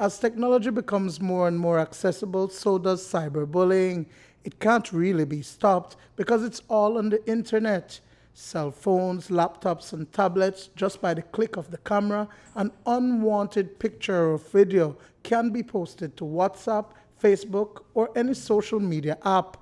As technology becomes more and more accessible, so does cyberbullying. It can't really be stopped because it's all on the internet. Cell phones, laptops, and tablets, just by the click of the camera, an unwanted picture or video can be posted to WhatsApp, Facebook, or any social media app.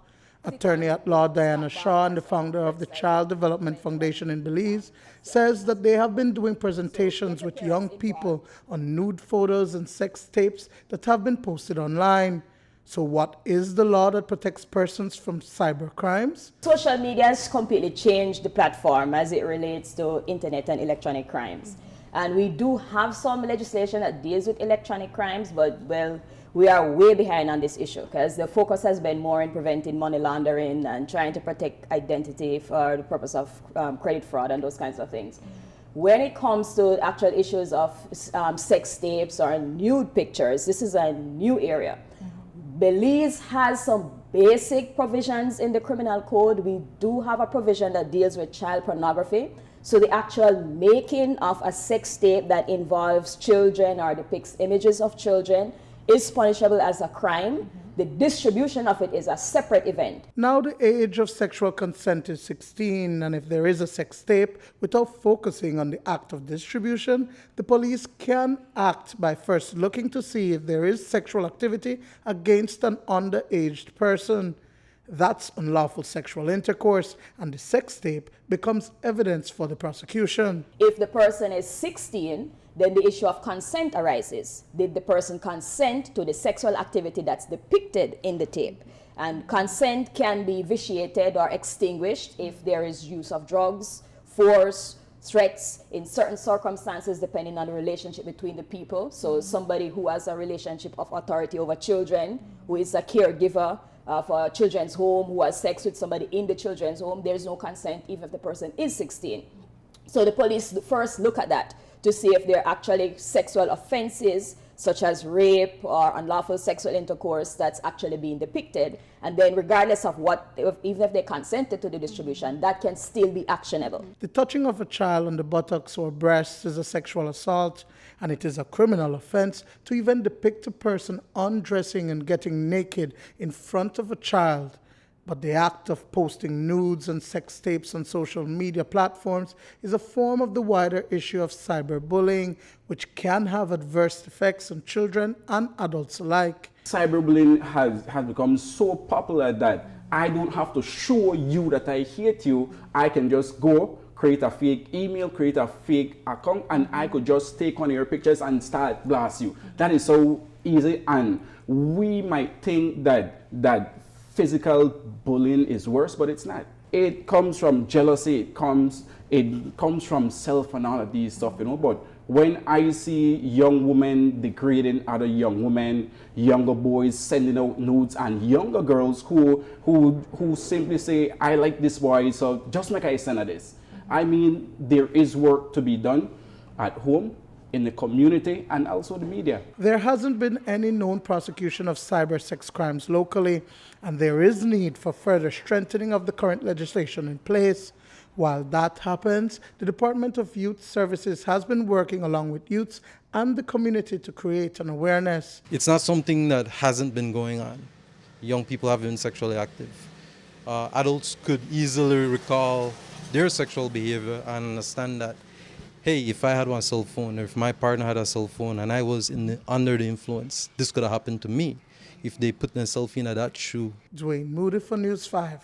Attorney at law Diana Shaw, and the founder of the Child Development Foundation in Belize, says that they have been doing presentations with young people on nude photos and sex tapes that have been posted online. So what is the law that protects persons from cyber crimes? Social media has completely changed the platform as it relates to internet and electronic crimes. And we do have some legislation that deals with electronic crimes, but well, we are way behind on this issue because the focus has been more in preventing money laundering and trying to protect identity for the purpose of credit fraud and those kinds of things. When it comes to actual issues of sex tapes or nude pictures, this is a new area. Belize has some basic provisions in the criminal code. We do have a provision that deals with child pornography. So the actual making of a sex tape that involves children or depicts images of children is punishable as a crime. The distribution of it is a separate event. Now the age of sexual consent is 16, and if there is a sex tape, without focusing on the act of distribution, the police can act by first looking to see if there is sexual activity against an underaged person. That's unlawful sexual intercourse, and the sex tape becomes evidence for the prosecution. If the person is 16, then the issue of consent arises. Did the person consent to the sexual activity that's depicted in the tape? And consent can be vitiated or extinguished if there is use of drugs, force, threats in certain circumstances depending on the relationship between the people. So somebody who has a relationship of authority over children, who is a caregiver for a children's home, who has sex with somebody in the children's home, there's no consent even if the person is 16. So the police first look at that to see if there are actually sexual offenses such as rape or unlawful sexual intercourse that's actually being depicted. And then regardless of even if they consented to the distribution, that can still be actionable. The touching of a child on the buttocks or breasts is a sexual assault, and it is a criminal offense to even depict a person undressing and getting naked in front of a child. But the act of posting nudes and sex tapes on social media platforms is a form of the wider issue of cyberbullying, which can have adverse effects on children and adults alike. Cyberbullying has become so popular that I don't have to show you that I hate you. I can just go, create a fake email, create a fake account, and I could just take one of your pictures and start blast you. That is so easy, and we might think that physical bullying is worse, but it's not. It comes from jealousy, it comes from self and all of these stuff, But when I see young women degrading other young women, younger boys sending out nudes, and younger girls who simply say, I like this boy, so just make I send her this. I mean, there is work to be done at home, in the community, and also the media. There hasn't been any known prosecution of cyber sex crimes locally, and there is need for further strengthening of the current legislation in place. While that happens, the Department of Youth Services has been working along with youths and the community to create an awareness. It's not something that hasn't been going on. Young people have been sexually active. Adults could easily recall their sexual behavior and understand that, hey, if I had one cell phone, or if my partner had a cell phone and I was under the influence, this could have happened to me if they put themselves in that shoe. Dwayne Moody for News 5.